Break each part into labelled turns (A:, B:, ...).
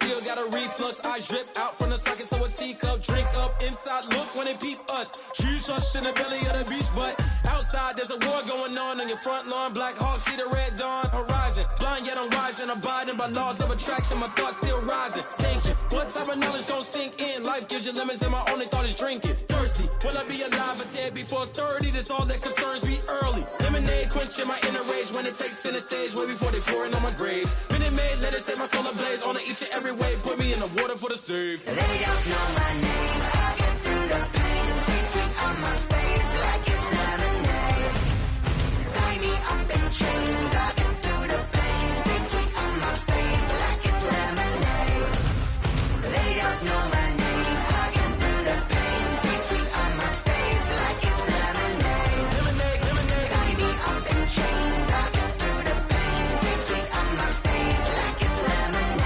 A: still got a reflux. I drip out from the socket to a teacup. Drink up inside, look when they peep us. Huge us in the belly of the beach, but outside there's a war going on your front lawn. Black Hawk, see the red dawn horizon. Blind yet I'm rising, abiding by laws of attraction. My thoughts still rising. Thinking, what type of knowledge gon' sink in? Life gives you lemons and my only thought is drinking. Thirsty, will I be alive or dead before 30? That's all that concerns me early. Lemonade quenching my inner rage when it takes center stage way before they pour it on my grave. Minute Maid, let it set my soul ablaze on each and every way. Put me in the water for the save.
B: They don't know my name. I get through the pain. Tasting on my face like it's lemonade. Tie me up in chains. I get through the pain. Tasting on my face like it's lemonade. They don't know my name. I get through the pain. Tasting on my face like it's lemonade.
A: Lemonade, lemonade.
B: Tie me up in chains. I get through the pain. Tasting on my face like it's lemonade.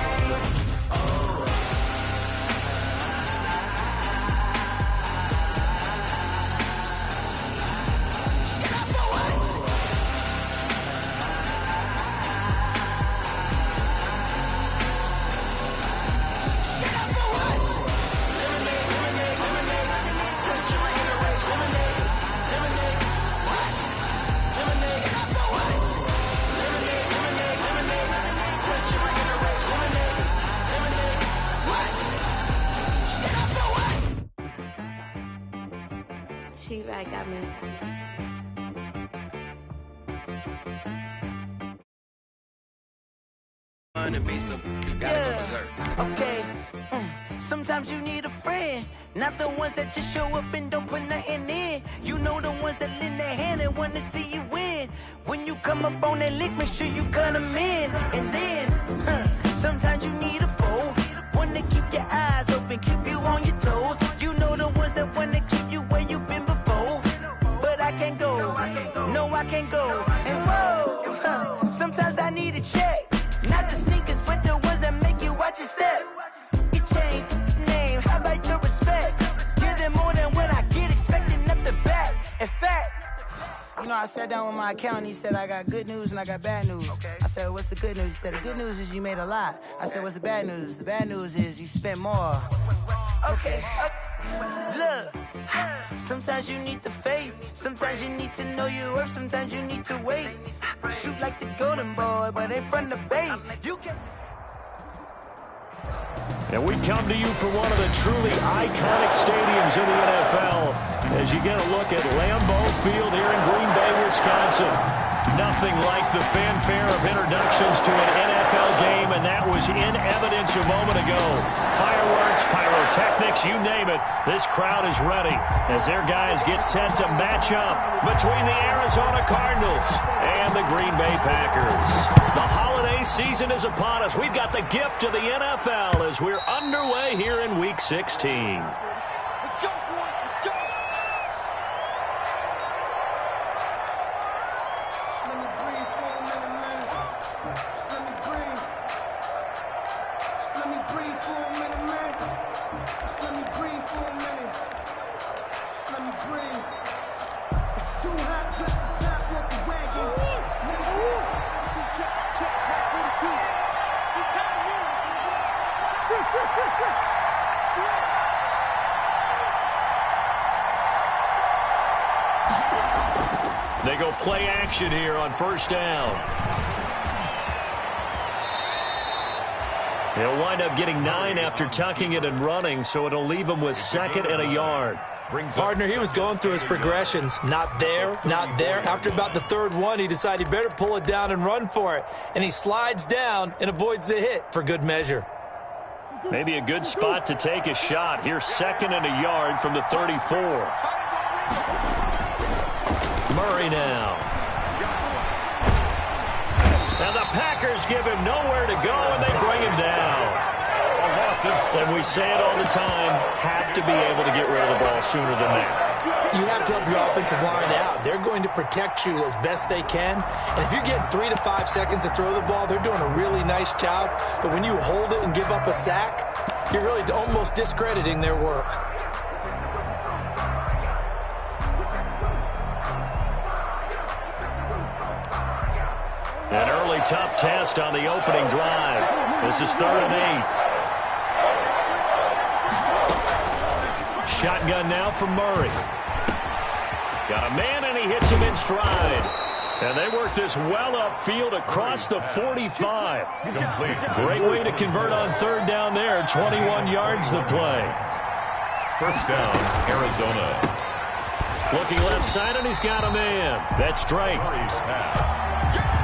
C: She right got me.
D: And be so you gotta go berserk.
E: Okay. Sometimes you need a friend, not the ones that just show up and don't put nothing in. You know the ones that lend their hand and want to see you win. When you come up on that lick, make sure you cut them in. And then, sometimes you need a foe, one to keep your eyes open, keep you on your toes. You know the ones that want to keep you where you've been before. But I can't go, no I can't go. And whoa, sometimes I need a check. Not the sneakers, but the ones that make you watch your step. You change name, how about your respect? Give them more than what I get, expecting up the back. In fact, you know, I sat down with my accountant, he said, I got good news and I got bad news. Okay. I said, what's the good news? He said, the good news is you made a lot. I said, what's the bad news? The bad news is you spent more. Okay. Look, sometimes you need the faith, sometimes you need to know your worth, sometimes you need to wait. Shoot like the golden boy, but in front of the bait. You can.
F: And we come to you from one of the truly iconic stadiums in the NFL as you get a look at Lambeau Field here in Green Bay, Wisconsin. Nothing like the fanfare of introductions to an NFL game, and that was in evidence a moment ago. Fireworks, pyrotechnics, you name it. This crowd is ready as their guys get set to match up between the Arizona Cardinals and the Green Bay Packers. The holiday season is upon us. We've got the gift of the NFL as we're underway here in Week 16.
G: Let's go, boys. Let's go. Just let me breathe for a minute, man. Just let me breathe. Just let me breathe for a minute, man. Just let me breathe for a minute. Just let me breathe. It's too hot, drop the top off the wagon. Let me breathe. Check, check, 142. It's time to move. Shit.
F: They go play action here on first down. They'll wind up getting 9 after tucking it and running, so it'll leave them with 2nd and a yard.
H: Partner, he was going through his progressions. Not there, not there. After about the 3rd one, he decided he better pull it down and run for it. And he slides down and avoids the hit for good measure.
F: Maybe a good spot to take a shot. Here's 2nd and a yard from the 34. Murray now. And the Packers give him nowhere to go, and they bring him down. And we say it all the time, have to be able to get rid of the ball sooner than that.
H: You have to help your offensive line out. They're going to protect you as best they can. And if you're getting 3 to 5 seconds to throw the ball, they're doing a really nice job. But when you hold it and give up a sack, you're really almost discrediting their work. An
F: early tough test on the opening drive. This is 3rd and 8. shotgun now from Murray. Got a man, and he hits him in stride. And they work this well upfield across the 45. Great way to convert on third down there. 21 yards the play.
C: First down, Arizona.
F: Looking left side, and he's got a man. That's Drake.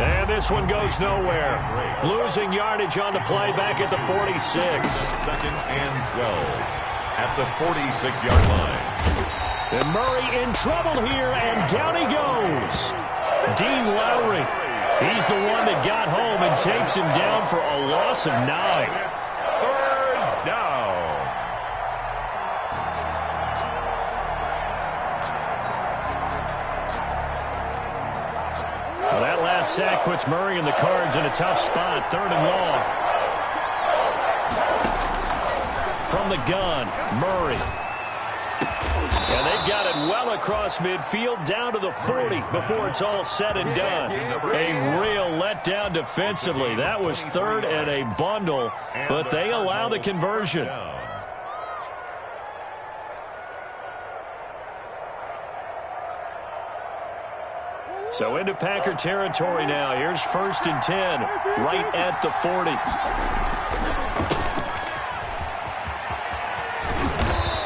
F: And this one goes nowhere. Losing yardage on the play back at the 46.
C: Second and 12 at the 46-yard line.
F: And Murray in trouble here, and down he goes. Dean Lowry. He's the one that got home and takes him down for a loss of 9.
C: It's third down.
F: Well, that last sack puts Murray and the Cards in a tough spot. Third and long. From the gun, Murray. And they've got it well across midfield down to the 40 before it's all said and done. A real letdown defensively. That was third and a bundle, but they allow the conversion. So into Packer territory now. Here's first and 10, right at the 40.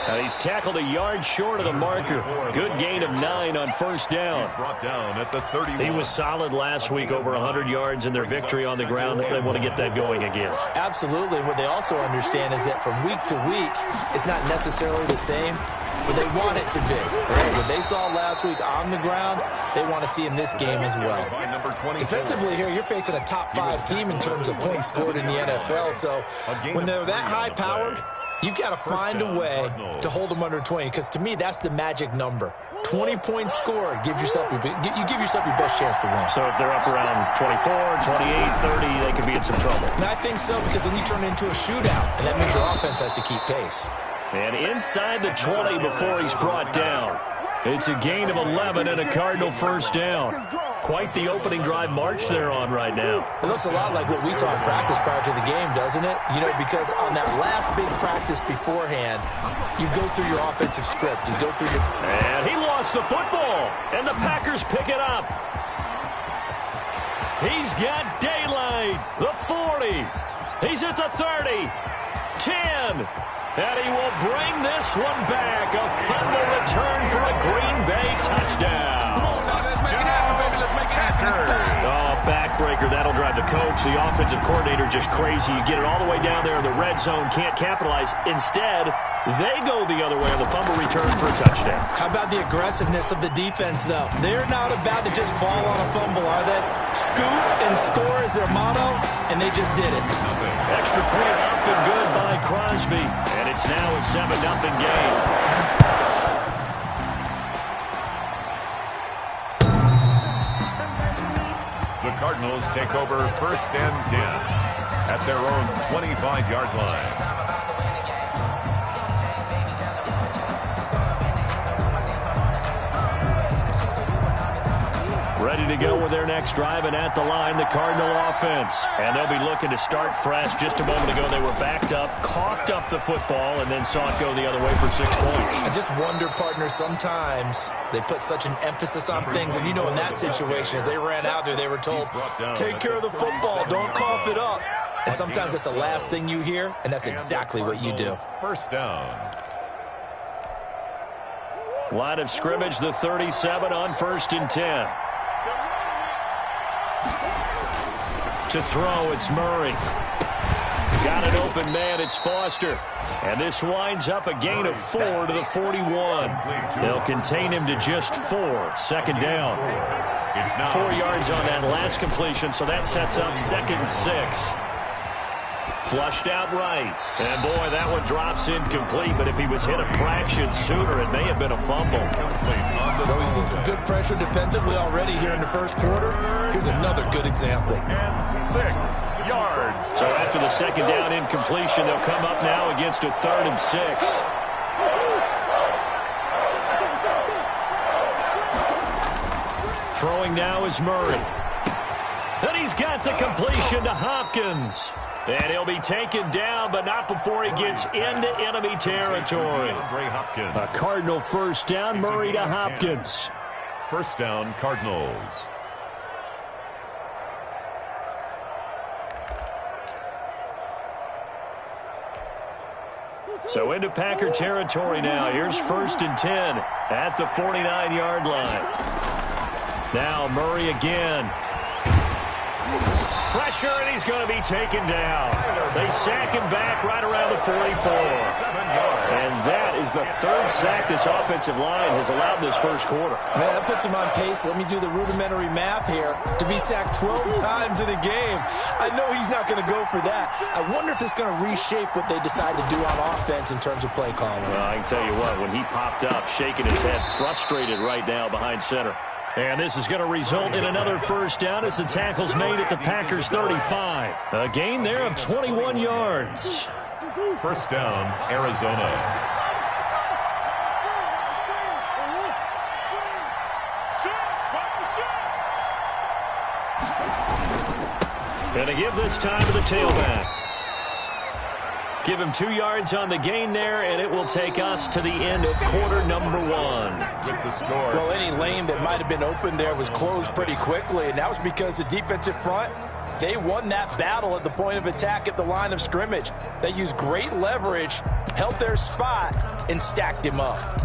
F: Now he's tackled a yard short of the marker. Good gain of 9 on first down.
C: Brought down at the 31.
F: He was solid last week, over 100 yards in their victory on the ground. They want to get that going again.
H: Absolutely. What they also understand is that from week to week, it's not necessarily the same, but they want it to be. Right? What they saw last week on the ground, they want to see in this game as well. Defensively here, you're facing a top 5 team in terms of points scored in the NFL, so when they're that high-powered, you've got to find a way to hold them under 20, because to me, that's the magic number. 20 points scored gives yourself you give yourself your best chance to win.
F: So if they're up around 24, 28, 30, they could be in some trouble.
H: And I think so, because then you turn it into a shootout, and that means your offense has to keep pace.
F: And inside the 20 before he's brought down. It's a gain of 11 and a Cardinal first down. Quite the opening drive march they're on right now.
H: It looks a lot like what we saw in practice prior to the game, doesn't it? You know, because on that last big practice beforehand, you go through your offensive script. You go through your...
F: And he lost the football, and the Packers pick it up. He's got daylight. The 40. He's at the 30. 10. And he will bring this one back. A fumble return for a Green Bay touchdown. Oh, backbreaker. That'll drive the coach, the offensive coordinator, just crazy. You get it all the way down there in the red zone, can't capitalize. Instead, they go the other way on the fumble return for a touchdown.
H: How about the aggressiveness of the defense, though? They're not about to just fall on a fumble, are they? Scoop and score is their motto, and they just did it.
F: Extra point up and good by Crosby. And it's now a 7-0 game.
C: The Cardinals take over first and 10 at their own 25-yard line.
F: Ready to go with their next drive, and at the line, the Cardinal offense. And they'll be looking to start fresh. Just a moment ago, they were backed up, coughed up the football, and then saw it go the other way for 6 points.
H: I just wonder, partner, sometimes they put such an emphasis on things. And, you know, in that situation, as they ran out there, they were told, take care of the football, don't cough it up. And sometimes that's the last thing you hear, and that's exactly what you do.
C: First down.
F: Line of scrimmage, the 37 on first and 10. To throw, it's Murray. Got an open man, it's Foster. And this winds up a gain of 4 to the 41. They'll contain him to just 4. Second down. 4 yards on that last completion, so that sets up 2nd and 6. Flushed out right. And, boy, that one drops incomplete. But if he was hit a fraction sooner, it may have been a fumble.
H: So we've seen some good pressure defensively already here in the first quarter. Here's another good example.
C: And 6 yards.
F: So after the second down incompletion, they'll come up now against a 3rd and 6. Throwing now is Murray. And he's got the completion to Hopkins. And he'll be taken down, but not before he gets into enemy territory. A Cardinal first down, Murray to Hopkins.
C: First down, Cardinals.
F: So into Packer territory now. Here's 1st and 10 at the 49-yard line. Now Murray again. Pressure, and he's going to be taken down. They sack him back right around the 44. And that is the 3rd sack this offensive line has allowed this first quarter.
H: Man, that puts him on pace. Let me do the rudimentary math here. To be sacked 12 times in a game, I know he's not going to go for that. I wonder if it's going to reshape what they decide to do on offense in terms of play calling.
F: Well, I can tell you what, when he popped up, shaking his head, frustrated right now behind center. And this is going to result in another first down as the tackle's made at the Packers' 35. A gain there of 21 yards.
C: First down, Arizona.
F: Going to give this time to the tailback. Give him 2 yards on the gain there, and it will take us to the end of quarter number 1.
C: With the score.
H: Well, any lane that might have been open there was closed pretty quickly, and that was because the defensive front, they won that battle at the point of attack at the line of scrimmage. They used great leverage, held their spot, and stacked him up.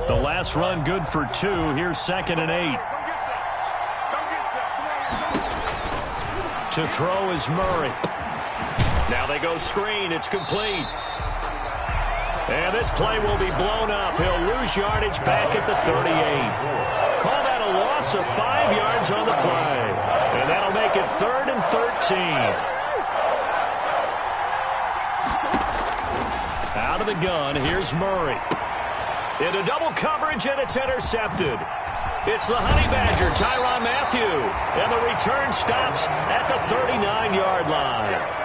F: The last run good for 2. Here's 2nd and 8. To throw is Murray. Now they go screen. It's complete. And this play will be blown up. He'll lose yardage back at the 38. Call that a loss of 5 yards on the play. And that'll make it 3rd and 13. Out of the gun, here's Murray. Into double coverage, and it's intercepted. It's the Honey Badger, Tyrann Mathieu. And the return stops at the 39-yard line.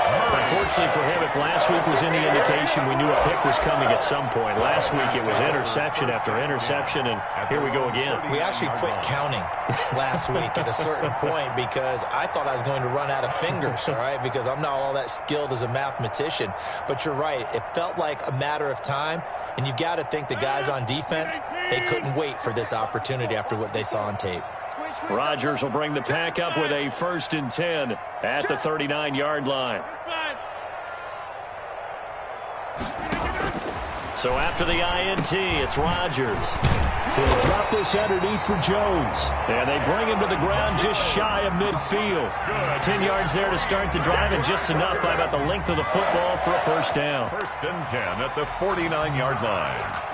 F: Unfortunately for him, if last week was any indication, we knew a pick was coming at some point. Last week it was interception after interception, and here we go again.
H: We actually quit counting last week at a certain point because I thought I was going to run out of fingers, all right, because I'm not all that skilled as a mathematician. But you're right. It felt like a matter of time, and you got to think the guys on defense, they couldn't wait for this opportunity after what they saw on tape.
F: Rodgers will bring the pack up with a 1st and 10 at the 39-yard line. So after the INT, it's Rodgers. He'll drop this underneath for Jones. And they bring him to the ground just shy of midfield. 10 yards there to start the drive, and just enough by about the length of the football for a first down.
C: 1st and 10 at the 49-yard line.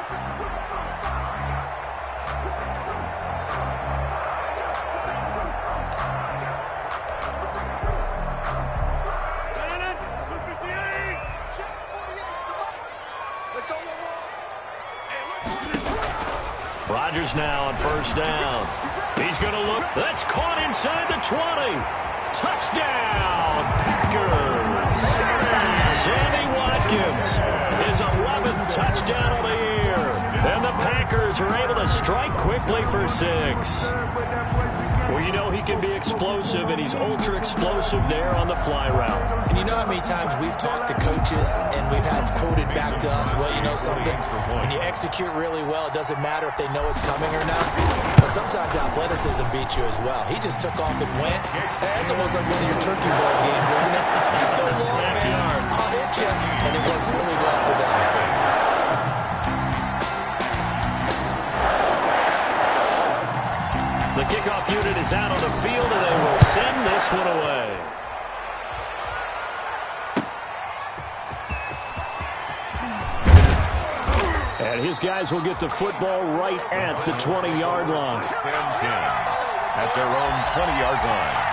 F: Rodgers now on 1st down. He's going to look. That's caught inside the 20. Touchdown, Packers. Sammy Watkins, his 11th touchdown of the year. And the Packers are able to strike quickly for 6. Well, you know he can be explosive, and he's ultra-explosive there on the fly route.
H: And you know how many times we've talked to coaches and we've had quoted back to us, well, you know something? When you execute really well, it doesn't matter if they know it's coming or not. But sometimes athleticism beats you as well. He just took off and went. That's almost like one of your turkey bowl games, isn't it? Just go long, man. I'll hit you. And it worked really well for them.
F: The kickoff unit is out on the field, and they will send this one away. And his guys will get the football right at the 20-yard line.
C: 1st and 10 at their own 20-yard line.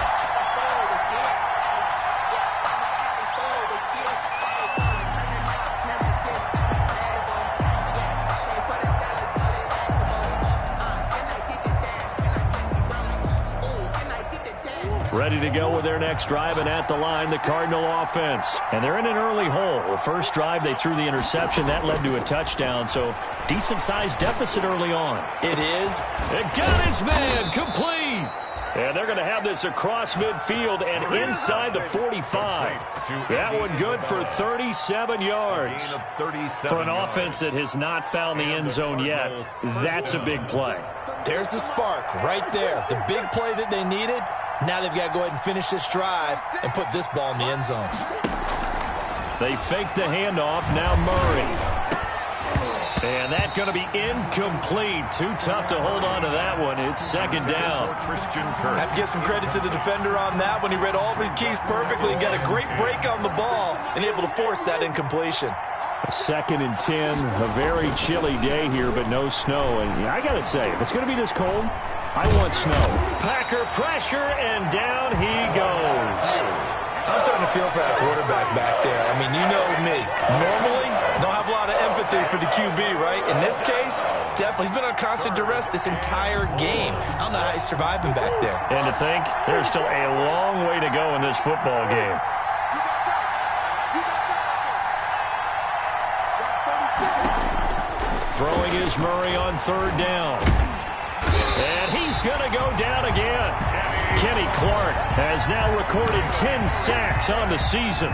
F: ready to go with their next drive, and at the line, the Cardinal offense. And they're in an early hole. First drive, they threw the interception. That led to a touchdown, so decent-sized deficit early on.
H: It is.
F: It got his man complete. And they're going to have this across midfield and inside the 45. That one good for 37 yards. For an offense that has not found the end zone yet, that's a big play.
H: There's the spark right there. The big play that they needed. Now they've got to go ahead and finish this drive and put this ball in the end zone.
F: They fake the handoff. Now Murray. And that's going to be incomplete. Too tough to hold on to that one. It's second down.
H: I have to give some credit to the defender on that one. He read all of his keys perfectly and got a great break on the ball and able to force that incompletion.
F: A 2nd and 10. A very chilly day here, but no snow. And I got to say, if it's going to be this cold, I want snow. Packer pressure, and down he goes.
H: I'm starting to feel for that quarterback back there. I mean, you know me. Normally, I don't have a lot of empathy for the QB, right? In this case, definitely. He's been on constant duress this entire game. I don't know how he's surviving back there.
F: And to think, there's still a long way to go in this football game. Throwing is Murray on 3rd down. And he's going to go down again. Kenny Clark has now recorded 10 sacks on the season.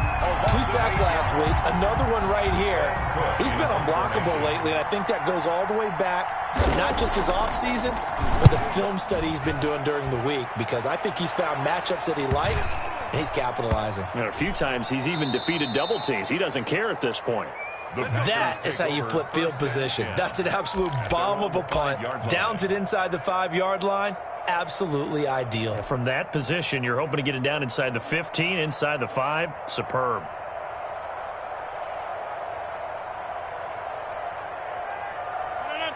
H: 2 sacks last week, another one right here. He's been unblockable lately, and I think that goes all the way back to not just his offseason, but the film study he's been doing during the week, because I think he's found matchups that he likes, and he's capitalizing.
F: And a few times he's even defeated double teams. He doesn't care at this point.
H: That is how you flip field position. That's an absolute bomb of a punt. Downs it inside the 5-yard line. Absolutely ideal.
F: From that position, you're hoping to get it down inside the 15, inside the 5. Superb.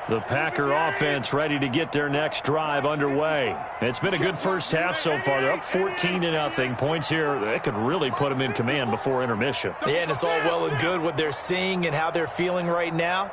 F: The Packer offense ready to get their next drive underway. It's been a good first half so far. They're up 14-0. Points here, that could really put them in command before intermission.
H: Yeah, and it's all well and good what they're seeing and how they're feeling right now.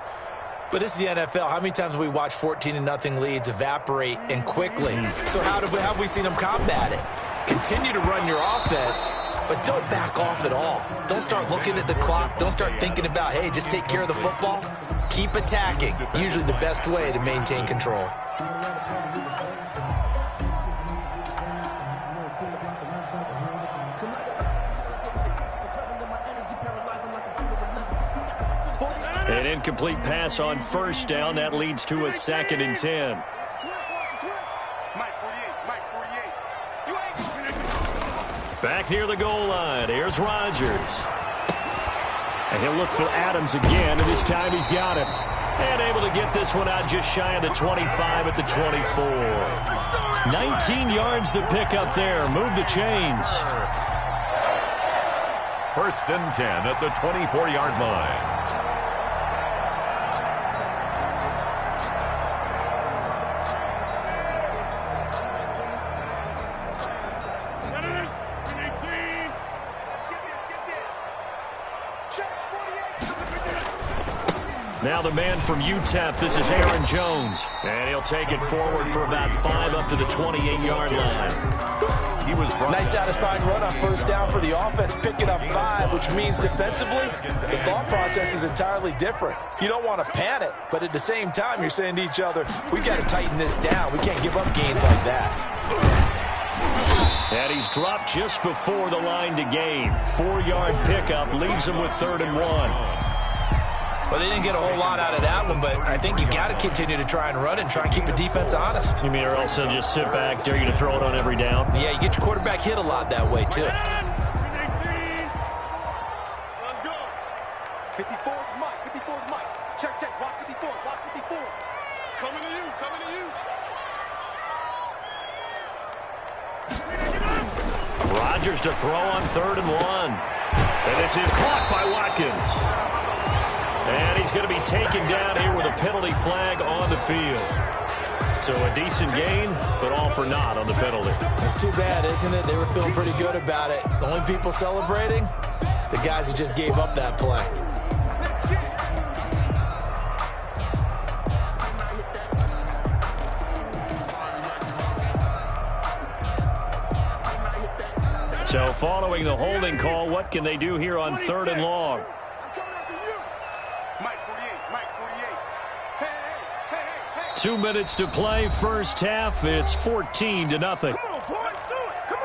H: But this is the NFL. How many times have we watched 14-0 leads evaporate and quickly? So how have we seen them combat it? Continue to run your offense, but don't back off at all. Don't start looking at the clock. Don't start thinking about, hey, just take care of the football. Keep attacking. Usually the best way to maintain control.
F: An incomplete pass on 1st down. That leads to a 2nd and 10. Back near the goal line. Here's Rodgers. And he'll look for Adams again, and this time he's got him. And able to get this one out just shy of the 25 at the 24. 19 yards to pick up there. Move the chains.
C: 1st and 10 at the 24-yard line.
F: Now the man from UTEP, this is Aaron Jones. And he'll take it forward for about 5 up to the 28-yard line.
C: He was
H: nice satisfying run on 1st down for the offense, picking up 5, which means defensively, the thought process is entirely different. You don't want to panic, but at the same time, you're saying to each other, we got to tighten this down. We can't give up gains like that.
F: And he's dropped just before the line to gain. 4-yard pickup leaves him with 3rd and 1.
H: Well, they didn't get a whole lot out of that one, but I think you got to continue to try and run and try and keep the defense honest.
F: You mean, or else they'll just sit back, dare you to throw it on every down?
H: Yeah, you get your quarterback hit a lot that way, too.
G: Let's go. 54's Mike. 54's Mike. Check, check. Watch 54. Watch 54. Coming to you. Coming to you.
F: Rodgers to throw on 3rd and 1. And this is caught by Watkins. And he's going to be taken down here with a penalty flag on the field. So a decent gain, but all for naught on the penalty.
H: It's too bad, isn't it? They were feeling pretty good about it. The only people celebrating, the guys who just gave up that play.
F: So following the holding call, what can they do here on 3rd and long? 2 minutes to play, first half. It's 14-0.
G: Come on, boys, do it. Come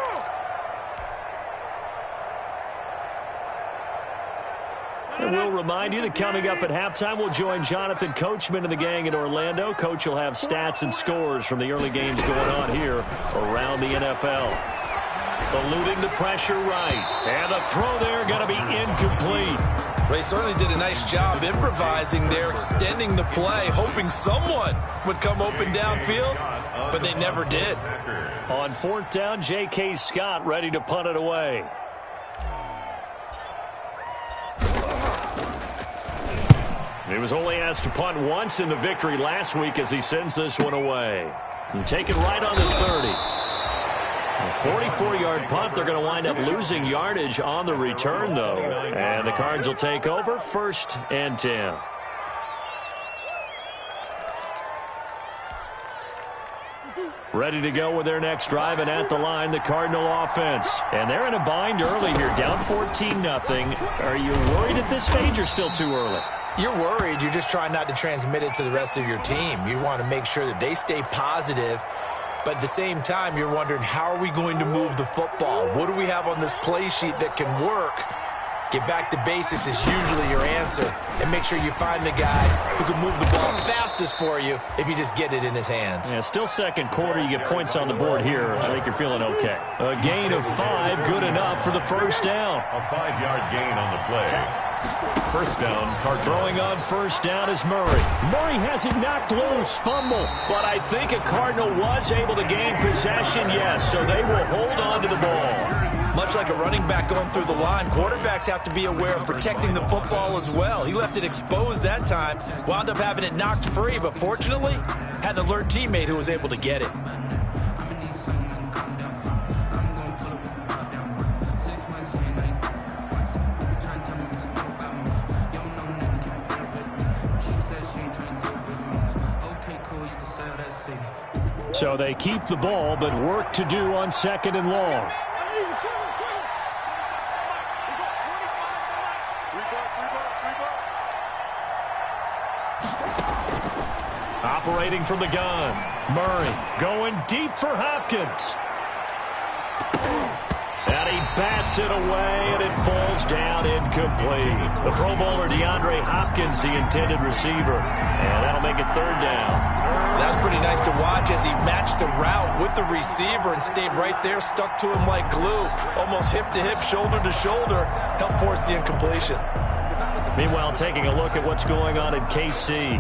G: on.
F: And we'll remind you that coming up at halftime, we'll join Jonathan Coachman and the gang in Orlando. Coach will have stats and scores from the early games going on here around the NFL. Eluding the pressure right. And the throw there going to be incomplete.
H: They certainly did a nice job improvising there, extending the play, hoping someone would come open downfield, but they never did.
F: On 4th down, J.K. Scott ready to punt it away. He was only asked to punt once in the victory last week as he sends this one away. And take it right on the 30. A 44-yard punt. They're going to wind up losing yardage on the return, though. And the Cards will take over 1st and 10. Ready to go with their next drive, and at the line, the Cardinal offense. And they're in a bind early here, down 14-0. Are you worried at this stage or still too early?
H: You're worried. You're just trying not to transmit it to the rest of your team. You want to make sure that they stay positive. But at the same time, you're wondering, how are we going to move the football? What do we have on this play sheet that can work? Get back to basics is usually your answer. And make sure you find the guy who can move the ball fastest for you if you just get it in his hands.
F: Yeah, still second quarter. You get points on the board here. I think you're feeling okay. A gain of 5, good enough for the first down.
C: A 5-yard gain on the play. First down, Cardinals.
F: Throwing on first down is Murray. Murray has it knocked loose. Fumble. But I think a Cardinal was able to gain possession, yes, so they will hold on to the ball.
H: Much like a running back going through the line, quarterbacks have to be aware of protecting the football as well. He left it exposed that time, wound up having it knocked free, but fortunately, had an alert teammate who was able to get it.
F: So they keep the ball, but work to do on 2nd and long. Operating from the gun. Murray going deep for Hopkins. And he bats it away, and it falls down incomplete. The Pro Bowler DeAndre Hopkins, the intended receiver. And that'll make it 3rd down.
H: That's pretty nice to watch as he matched the route with the receiver and stayed right there, stuck to him like glue, almost hip to hip, shoulder to shoulder, helped force the incompletion.
F: Meanwhile, taking a look at what's going on in KC.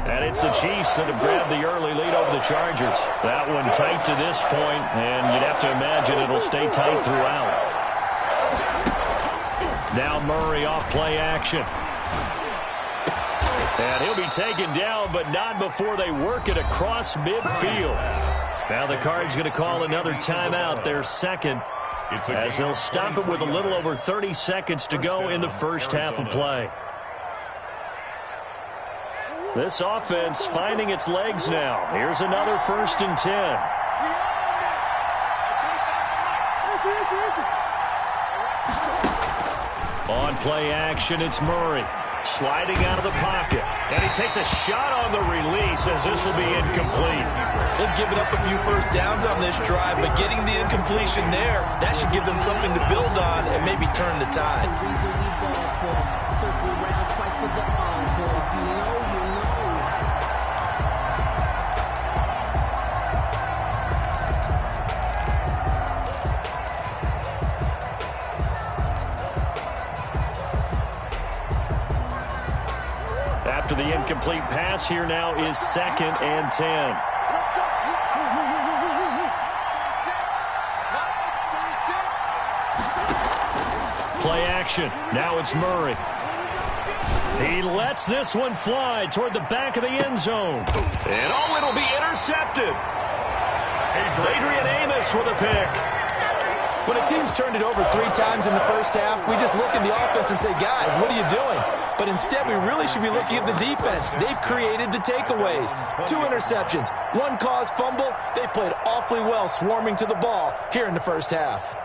F: And it's the Chiefs that have grabbed the early lead over the Chargers. That one tight to this point, and you'd have to imagine it'll stay tight throughout. Now Murray off play action. And he'll be taken down, but not before they work it across midfield. Now the Cards going to call another timeout, their second, as they'll stop it with a little over 30 seconds to go in the first half of play. This offense finding its legs now. Here's another 1st and 10. On play action, it's Murray. Sliding out of the pocket. And he takes a shot on the release as this will be incomplete.
H: They've given up a few first downs on this drive, but getting the incompletion there, that should give them something to build on and maybe turn the tide.
F: After the incomplete pass, here now is 2nd and 10. Play action. Now it's Murray. He lets this one fly toward the back of the end zone. And oh, it'll be intercepted. Adrian Amos with a pick.
H: When a team's turned it over 3 times in the first half, we just look at the offense and say, guys, what are you doing? But instead, we really should be looking at the defense. They've created the takeaways. 2 interceptions, 1 caused fumble. They played awfully well swarming to the ball here in the first half.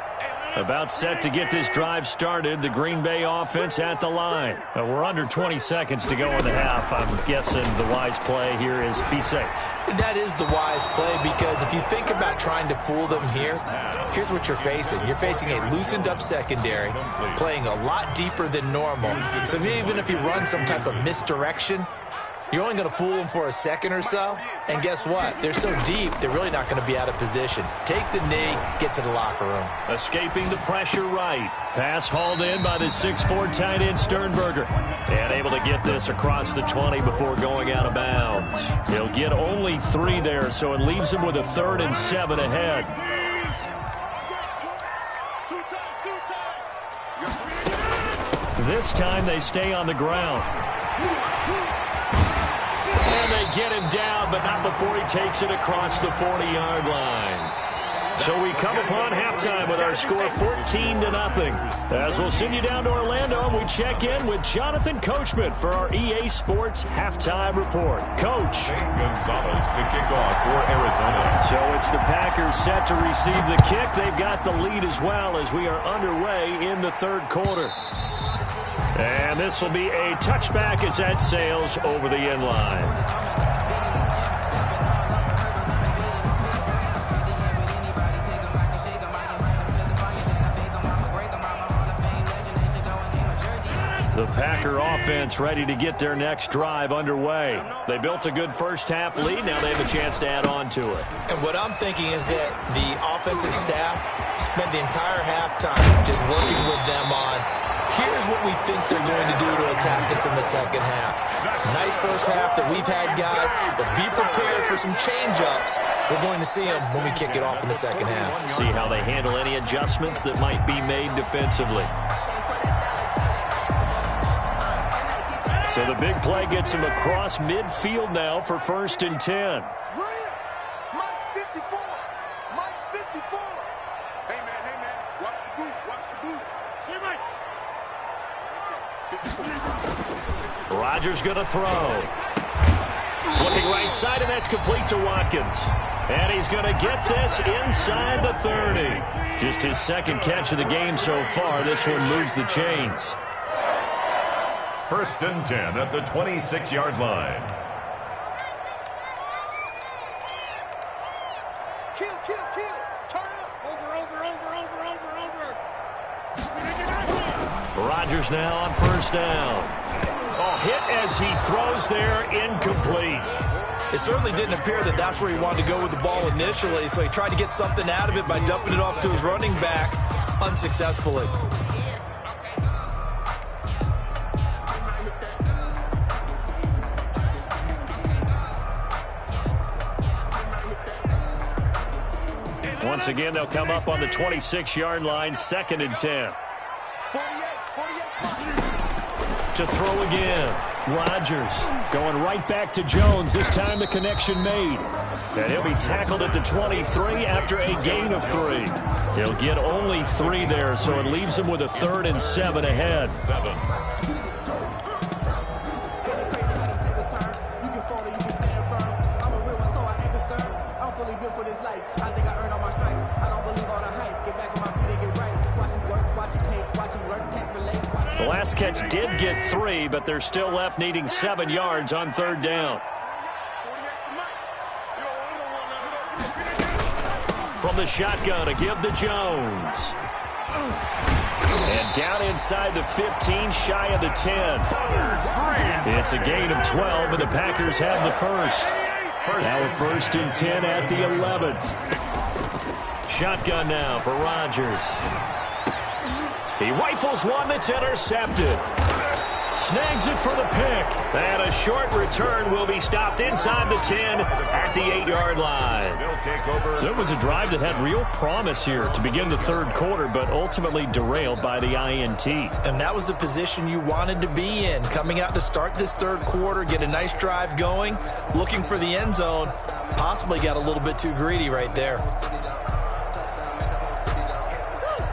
F: About set to get this drive started. The Green Bay offense at the line. We're under 20 seconds to go in the half. I'm guessing the wise play here is be safe.
H: That is the wise play, because if you think about trying to fool them here, here's what you're facing. You're facing a loosened up secondary, playing a lot deeper than normal. So even if you run some type of misdirection, you're only going to fool them for a second or so. And guess what? They're so deep, they're really not going to be out of position. Take the knee, get to the locker room.
F: Escaping the pressure right. Pass hauled in by the 6'4" tight end Sternberger. And able to get this across the 20 before going out of bounds. He'll get only 3 there, so it leaves him with a 3rd and 7 ahead. This time they stay on the ground. And they get him down, but not before he takes it across the 40-yard line. So we come upon halftime with our score 14-0. As we'll send you down to Orlando, and we check in with Jonathan Coachman for our EA Sports Halftime Report. Coach.
C: Gonzalez to kick off for Arizona.
F: So it's the Packers set to receive the kick. They've got the lead as well as we are underway in the 3rd quarter. And this will be a touchback as that sails over the end line. The Packer offense ready to get their next drive underway. They built a good first-half lead. Now they have a chance to add on to it.
H: And what I'm thinking is that the offensive staff spent the entire halftime just working with them on, here's what we think they're going to do to attack us in the second half. Nice first half that we've had, guys, but be prepared for some change-ups. We're going to see them when we kick it off in the second half.
F: See how they handle any adjustments that might be made defensively. So the big play gets him across midfield now for 1st and 10.
G: Mike 54. Mike 54. Hey, man. Watch the boot.
F: Rodgers going to throw. Looking right side, and that's complete to Watkins. And he's going to get this inside the 30. Just his 2nd catch of the game so far. This one moves the chains.
C: 1st and 10 at the 26-yard line.
G: Kill. Turn up. Over.
F: Rodgers now on 1st down. Hit as he throws there, incomplete.
H: It certainly didn't appear that that's where he wanted to go with the ball initially, so he tried to get something out of it by dumping it off to his running back unsuccessfully.
F: Once again, they'll come up on the 26-yard line, 2nd and 10. To throw again. Rodgers going right back to Jones. This time the connection made. And he'll be tackled at the 23 after a gain of 3. He'll get only 3 there, so it leaves him with a 3rd and 7 ahead. The last catch did get 3, but they're still left needing 7 yards on 3rd down. From the shotgun, a give to Jones. And down inside the 15, shy of the 10. It's a gain of 12, and the Packers have the 1st. Now a 1st and 10 at the 11. Shotgun now for Rodgers. He rifles one that's intercepted. Snags it for the pick. And a short return will be stopped inside the 10 at the 8-yard line. So it was a drive that had real promise here to begin the 3rd quarter, but ultimately derailed by the INT.
H: And that was the position you wanted to be in. Coming out to start this 3rd quarter, get a nice drive going, looking for the end zone. Possibly got a little bit too greedy right there.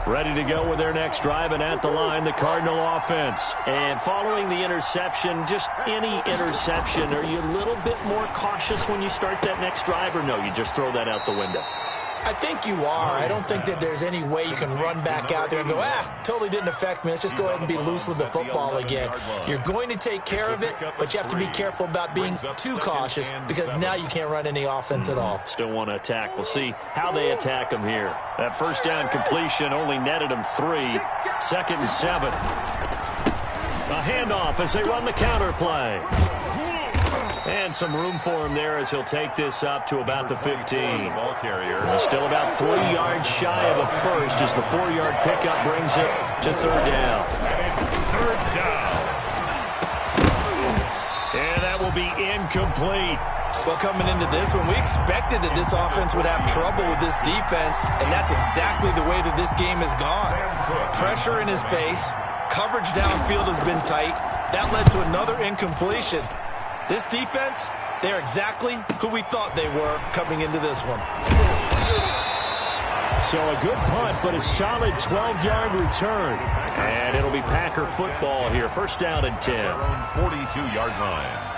F: Ready to go with their next drive, and at the line, the Cardinal offense. And following the interception, just any interception, are you a little bit more cautious when you start that next drive, or no, you just throw that out the window?
H: I think you are. I don't think that there's any way you can run back out there and go, totally didn't affect me. Let's just go ahead and be loose with the football again. You're going to take care of it, but you have to be careful about being too cautious because now you can't run any offense at all.
F: Still want to attack. We'll see how they attack them here. That first down completion only netted them 3. 2nd and 7. A handoff as they run the counter play. And some room for him there as he'll take this up to about the 15.
C: Ball carrier.
F: Still about 3 yards shy of a first as the 4-yard pickup brings it to 3rd down.
C: Third down.
F: And that will be incomplete.
H: Well, coming into this one, we expected that this offense would have trouble with this defense, and that's exactly the way that this game has gone. Pressure in his face. Coverage downfield has been tight. That led to another incompletion. This defense, they're exactly who we thought they were coming into this one.
F: So a good punt, but a solid 12-yard return. And it'll be Packer football here. 1st down and 10.
C: 42-yard line.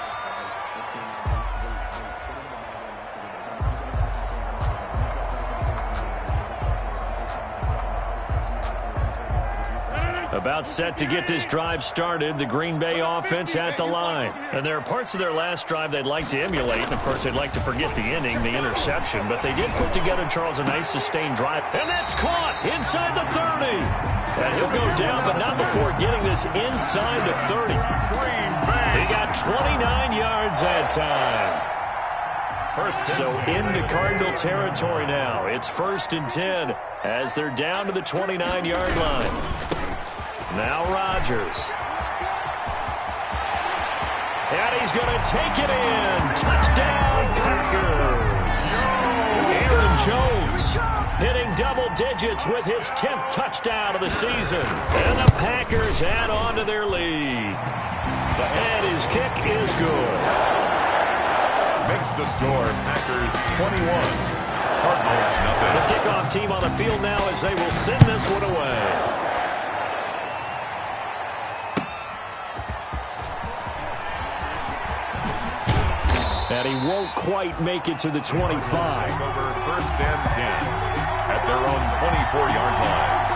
F: About set to get this drive started, the Green Bay offense at the line. And there are parts of their last drive they'd like to emulate. And, of course, they'd like to forget the inning, the interception. But they did put together, Charles, a nice sustained drive. And that's caught inside the 30. And he'll go down, but not before getting this inside the 30.
C: Green Bay.
F: He got 29 yards that time. So into Cardinal territory now. It's 1st and 10 as they're down to the 29-yard line. Now Rodgers. And he's going to take it in. Touchdown, Packers. Aaron Jones hitting double digits with his 10th touchdown of the season. And the Packers add on to their lead. And his kick is good.
C: Makes the score Packers 21. Cardinals nothing.
F: The kickoff team on the field now as they will send this one away. And he won't quite make it to the 25.
C: Over 1st and 10 at their own 24-yard line.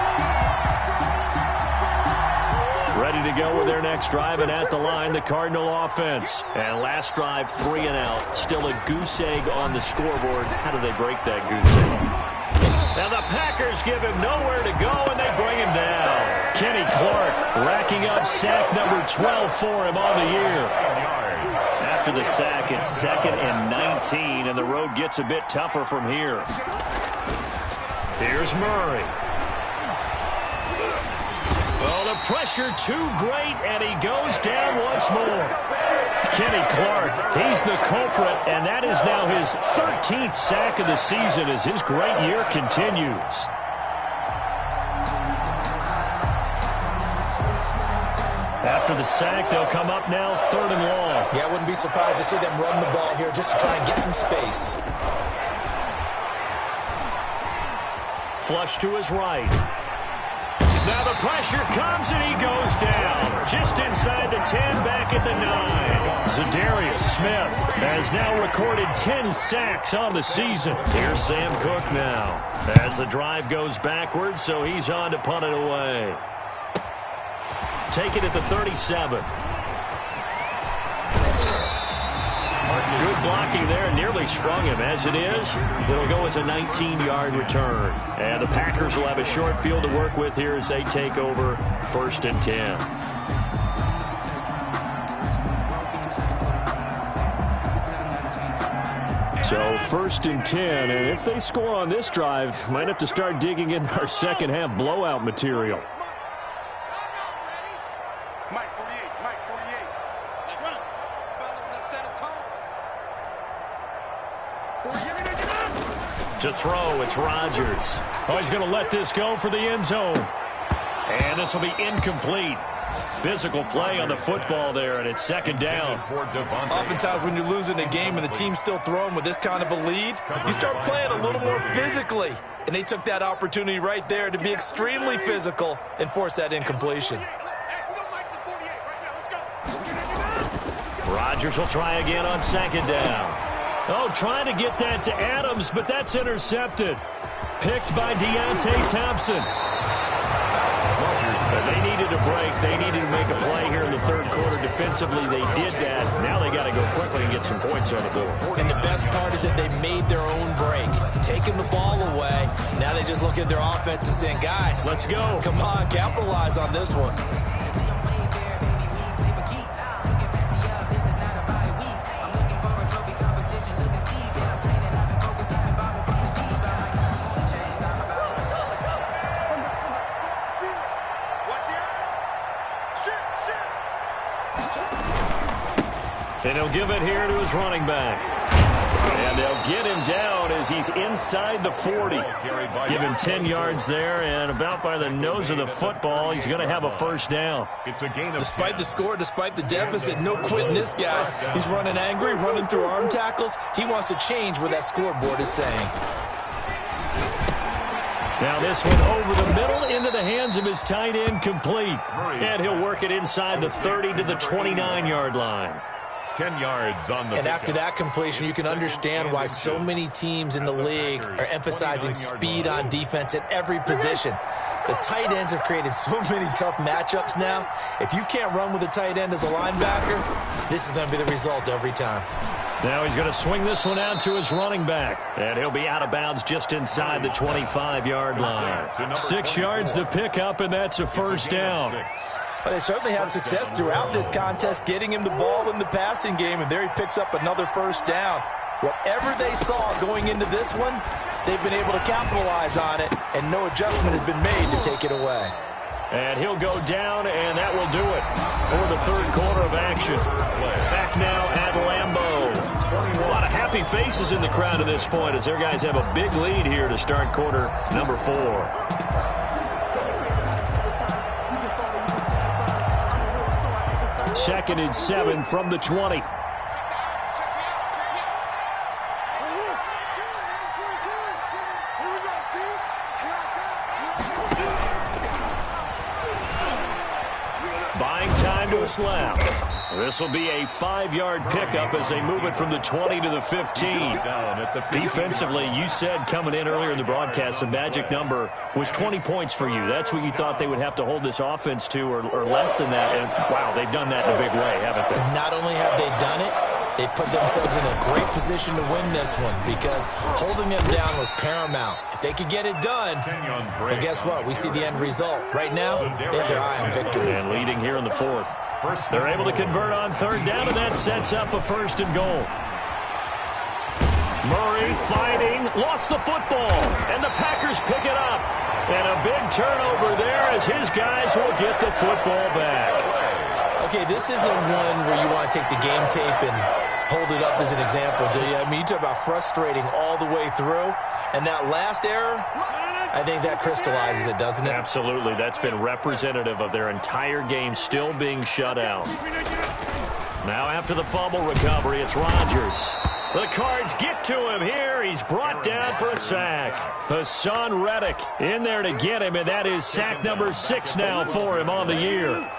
F: Ready to go with their next drive, and at the line, the Cardinal offense. And last drive, 3 and out. Still a goose egg on the scoreboard. How do they break that goose egg? And the Packers give him nowhere to go, and they bring him down. Kenny Clark racking up sack number 12 for him on the year. After the sack, it's 2nd and 19, and the road gets a bit tougher from here. Here's Murray. Oh, the pressure too great, and he goes down once more. Kenny Clark, he's the culprit, and that is now his 13th sack of the season as his great year continues. After the sack, they'll come up now 3rd and long.
H: Yeah, I wouldn't be surprised to see them run the ball here just to try and get some space.
F: Flush to his right. Now the pressure comes and he goes down. Just inside the 10, back at the 9. Zadarius Smith has now recorded 10 sacks on the season. Here's Sam Cook now as the drive goes backwards, so he's on to punt it away. Take it at the 37. Good blocking there, nearly sprung him. As it is, it'll go as a 19-yard return. And the Packers will have a short field to work with here as they take over 1st and 10. So 1st and 10, and if they score on this drive, might have to start digging in our second half blowout material. To throw, it's Rodgers. Oh, he's going to let this go for the end zone. And this will be incomplete. Physical play on the football there, and it's 2nd down.
H: Oftentimes when you're losing a game and the team's still throwing with this kind of a lead, you start playing a little more physically. And they took that opportunity right there to be extremely physical and force that incompletion.
F: Rodgers will try again on 2nd down. Oh, trying to get that to Adams, but that's intercepted. Picked by Deontay Thompson. They needed a break. They needed to make a play here in the third quarter. Defensively, they did that. Now they got to go quickly and get some points on the board.
H: And the best part is that they made their own break. Taking the ball away. Now they just look at their offense and saying, guys,
F: let's go.
H: Come on, capitalize on this one.
F: And he'll give it here to his running back. And they'll get him down as he's inside the 40. Give him 10 yards there, and about by the nose of the football, he's going to have a first down.
C: It's a gain of
H: despite the score, despite the deficit, no quitting this guy. He's running angry, running through arm tackles. He wants to change what that scoreboard is saying.
F: Now this one over the middle into the hands of his tight end, complete. And he'll work it inside the 30 to the 29-yard line.
C: 10 yards on the
H: and after that completion, you can understand why so many teams in the league are emphasizing speed on defense at every position. The tight ends have created so many tough matchups now. If you can't run with a tight end as a linebacker, this is going to be the result every time.
F: Now he's going to swing this one out to his running back. And he'll be out of bounds just inside the 25-yard line. 6 yards the pickup, and that's a first down.
H: But they certainly had success throughout this contest, getting him the ball in the passing game, and there he picks up another first down. Whatever they saw going into this one, they've been able to capitalize on it, and no adjustment has been made to take it away.
F: And he'll go down, and that will do it for the third quarter of action. Back now at Lambeau. A lot of happy faces in the crowd at this point as their guys have a big lead here to start quarter number 4. Second and 7 from the 20. Buying time to his left. This will be a 5-yard pickup as they move it from the 20 to the 15. Defensively, you said coming in earlier in the broadcast, the magic number was 20 points for you. That's what you thought they would have to hold this offense to, or less than that. And, wow, they've done that in a big way, haven't they?
H: Not only have they done it, they put themselves in a great position to win this one because holding them down was paramount. If they could get it done, well, guess what? We see the end result. Right now, they have their eye on victory.
F: And leading here in the 4th. They're able to convert on third down, and that sets up a first and goal. Murray fighting, lost the football, and the Packers pick it up. And a big turnover there as his guys will get the football back.
H: Okay, this isn't one where you want to take the game tape and hold it up as an example, do you? I mean, you talk about frustrating all the way through, and that last error, I think that crystallizes it, doesn't it?
F: Absolutely. That's been representative of their entire game still being shut out. Now after the fumble recovery, it's Rodgers. The Cards get to him here. He's brought down for a sack. Hassan Reddick in there to get him, and that is sack number 6 now for him on the year.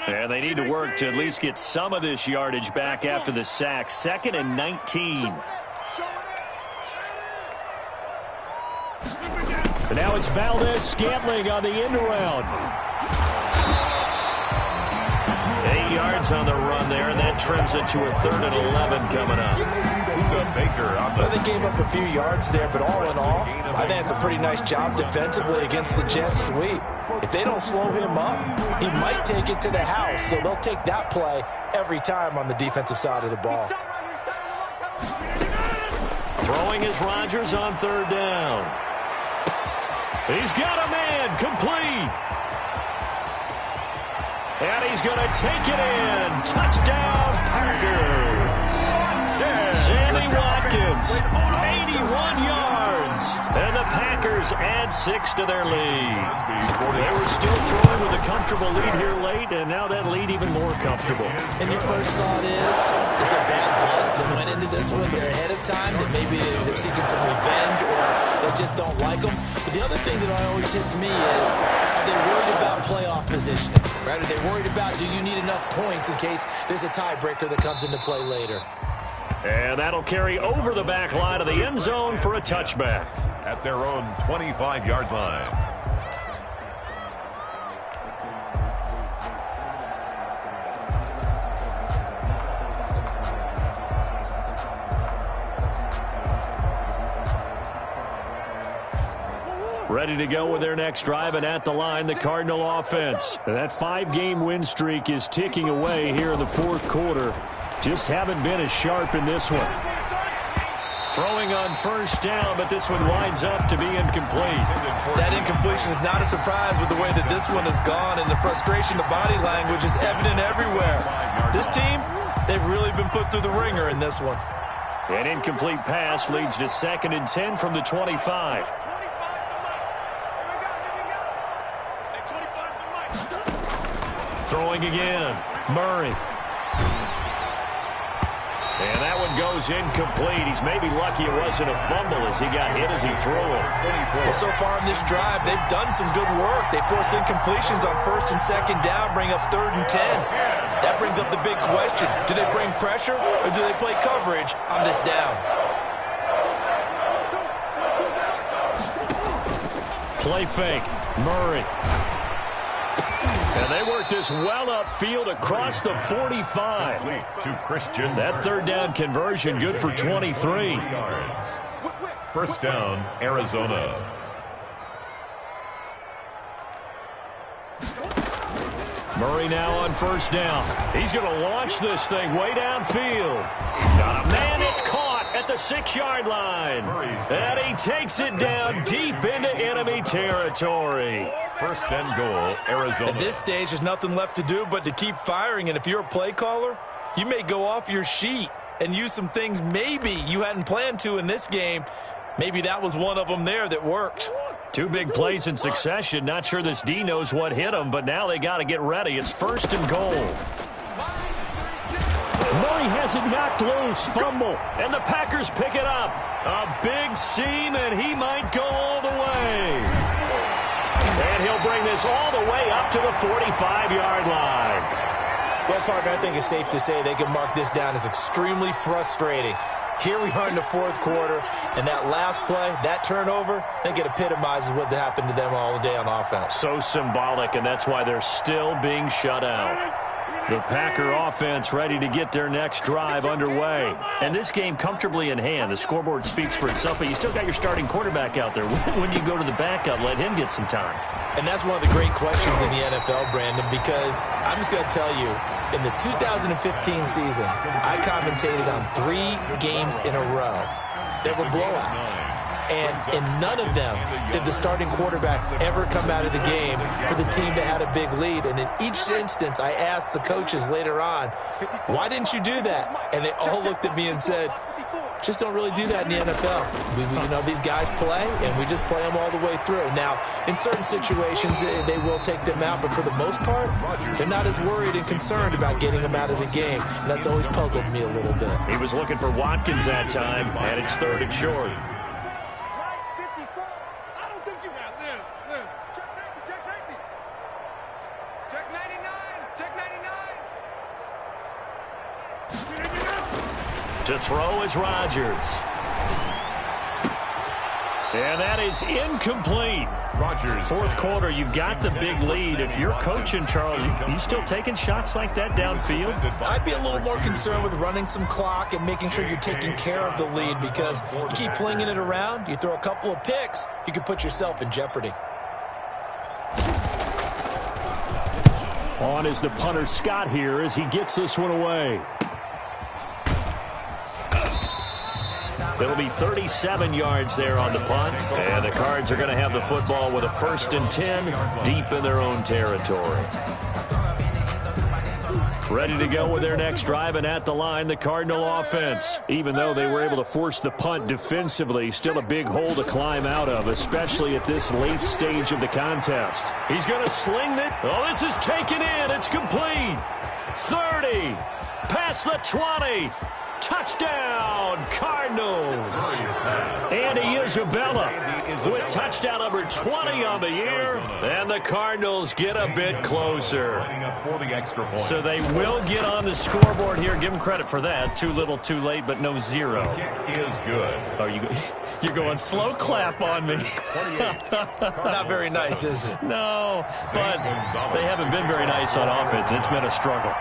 F: And they need to work to at least get some of this yardage back after the sack. 2nd and 19. And now it's Valdez-Scantling on the end around. 8 yards on the run there, and that trims it to a 3rd and 11 coming up.
H: Well, they gave up a few yards there, but all in all, I think it's a pretty nice job defensively against the Jets sweep. If they don't slow him up, he might take it to the house, so they'll take that play every time on the defensive side of the ball.
F: Throwing is Rodgers on 3rd down. He's got a man, complete. And he's going to take it in. Touchdown, Packers. Sammy Watkins, 81 yards. And the Packers Packers add 6 to their lead. They were still throwing with a comfortable lead here late, and now that lead even more comfortable.
H: And your first thought is there bad blood that went into this one ahead of time, that maybe they're seeking some revenge or they just don't like them? But the other thing that always hits me is, are they worried about playoff positioning? Right? Are they worried about, do you need enough points in case there's a tiebreaker that comes into play later?
F: And that'll carry over the back line of the end zone for a touchback.
C: At their own 25-yard line.
F: Ready to go with their next drive, and at the line, the Cardinal offense. That 5-game win streak is ticking away here in the fourth quarter. Just haven't been as sharp in this one. Throwing on first down, but this one winds up to be incomplete.
H: That incompletion is not a surprise with the way that this one has gone, and the frustration of body language is evident everywhere. This team, they've really been put through the ringer in this one.
F: An incomplete pass leads to 2nd and 10 from the 25. Throwing again, Murray. And that one goes incomplete. He's maybe lucky it wasn't a fumble as he got hit as he threw it.
H: Well, so far in this drive, they've done some good work. They force incompletions on 1st and 2nd down, bring up 3rd and 10. That brings up the big question. Do they bring pressure or do they play coverage on this down?
F: Play fake, Murray. And they work this well upfield across the 45.
C: To Christian.
F: That 3rd down conversion good for 23.
C: Yards. First down, Arizona.
F: Murray now on first down. He's going to launch this thing way downfield. Got a man, it's caught at the 6-yard line. And he takes it down deep into enemy territory.
C: First and goal, Arizona.
H: At this stage, there's nothing left to do but to keep firing. And if you're a play caller, you may go off your sheet and use some things maybe you hadn't planned to in this game. Maybe that was one of them there that worked.
F: 2 big plays in succession. Not sure this D knows what hit him, but now they got to get ready. It's 1st and goal. Murray has it knocked loose. Fumble. And the Packers pick it up. A big seam, and he might go all the way. And he'll bring this all the way up to the 45-yard line.
H: Well, partner, I think it's safe to say they can mark this down as extremely frustrating. Here we are in the fourth quarter, and that last play, that turnover, I think it epitomizes what happened to them all day on offense.
F: So symbolic, and that's why they're still being shut out. The Packer offense ready to get their next drive underway. And this game comfortably in hand. The scoreboard speaks for itself, but you still got your starting quarterback out there. When you go to the backup, let him get some time.
H: And that's one of the great questions in the NFL, Brandon, because I'm just going to tell you, in the 2015 season, I commentated on 3 games in a row. There were blowouts. And in none of them did the starting quarterback ever come out of the game for the team that had a big lead. And in each instance, I asked the coaches later on, why didn't you do that? And they all looked at me and said, just don't really do that in the NFL. These guys play, and we just play them all the way through. Now, in certain situations, they will take them out, but for the most part, they're not as worried and concerned about getting them out of the game. And that's always puzzled me a little bit.
F: He was looking for Watkins that time, and it's 3rd and short. To throw is Rodgers. And that is incomplete.
C: Rodgers.
F: Fourth quarter, you've got the big lead. If you're coaching, Charles, you still taking shots like that downfield?
H: I'd be a little more concerned with running some clock and making sure you're taking care of the lead, because you keep flinging it around, you throw a couple of picks, you could put yourself in jeopardy.
F: On is the punter Scott here as he gets this one away. It'll be 37 yards there on the punt. And the Cards are going to have the football with a 1st and 10 deep in their own territory. Ready to go with their next drive, and at the line, the Cardinal offense. Even though they were able to force the punt defensively, still a big hole to climb out of, especially at this late stage of the contest. He's going to sling it. Oh, this is taken in. It's complete. 30. Past the 20. Touchdown, Cardinals. Andy Isabella with touchdown number 20 on the year, and the Cardinals get a bit closer. So they will get on the scoreboard here. Give them credit for that. Too little, too late, but no zero.
C: Kick is good.
F: Oh, you're going slow clap on me.
H: Not very nice, is it?
F: No, but they haven't been very nice on offense. It's been a struggle.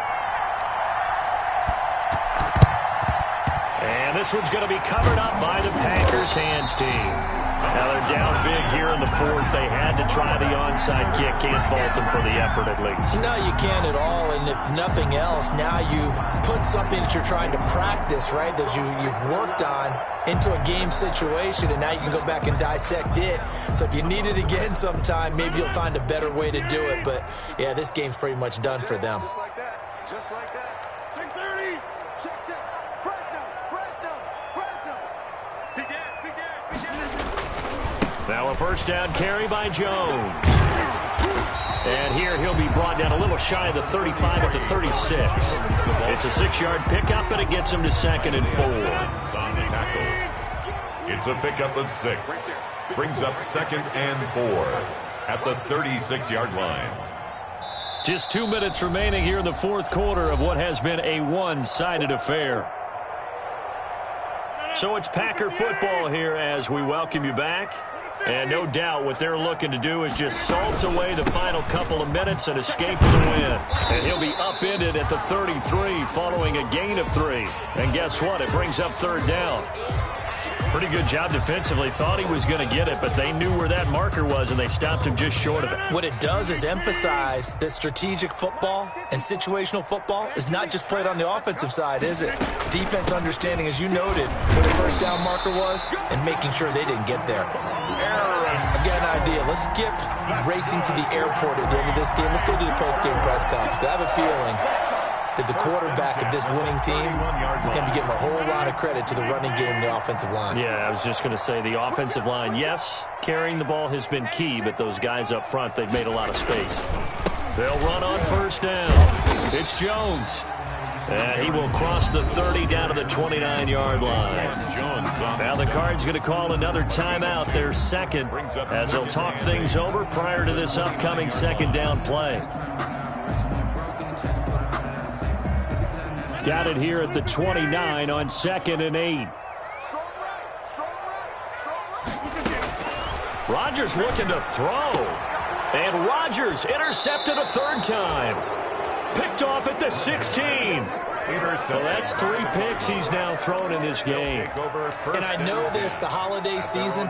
F: And this one's going to be covered up by the Packers hands team. Now they're down big here in the fourth. They had to try the onside kick. Can't fault them for the effort at least.
H: No, you can't at all. And if nothing else, now you've put something that you're trying to practice, right, that you've worked on into a game situation, and now you can go back and dissect it. So if you need it again sometime, maybe you'll find a better way to do it. But, yeah, this game's pretty much done for them.
G: Just like that. Just like that. Check 30. Check, check.
F: Now a first down carry by Jones. And here he'll be brought down a little shy of the 35 at the 36. It's a 6-yard pickup, and it gets him to 2nd and 4.
C: On the tackle. It's a pickup of 6. Brings up 2nd and 4 at the 36-yard line.
F: Just 2 minutes remaining here in the fourth quarter of what has been a one-sided affair. So it's Packer football here as we welcome you back. And no doubt what they're looking to do is just salt away the final couple of minutes and escape the win. And he'll be upended at the 33 following a gain of 3. And guess what? It brings up 3rd down. Pretty good job defensively. Thought he was going to get it, but they knew where that marker was, and they stopped him just short of it.
H: What it does is emphasize that strategic football and situational football is not just played on the offensive side, is it? Defense understanding, as you noted, where the first down marker was and making sure they didn't get there. I've got an idea. Let's skip racing to the airport at the end of this game. Let's go to the post-game press conference. I have a feeling that the quarterback of this winning team is going to be giving a whole lot of credit to the running game and the offensive line.
F: Yeah, I was just going to say the offensive line, yes, carrying the ball has been key, but those guys up front, they've made a lot of space. They'll run on first down. It's Jones. And he will cross the 30 down to the 29-yard line. Now the Cards going to call another timeout, their second, as they'll talk things over prior to this upcoming second down play. Got it here at the 29 on 2nd and 8. Rodgers looking to throw. And Rodgers intercepted a 3rd time. Picked off at the 16. Well, that's 3 picks he's now thrown in this game.
H: And I know this, the holiday season,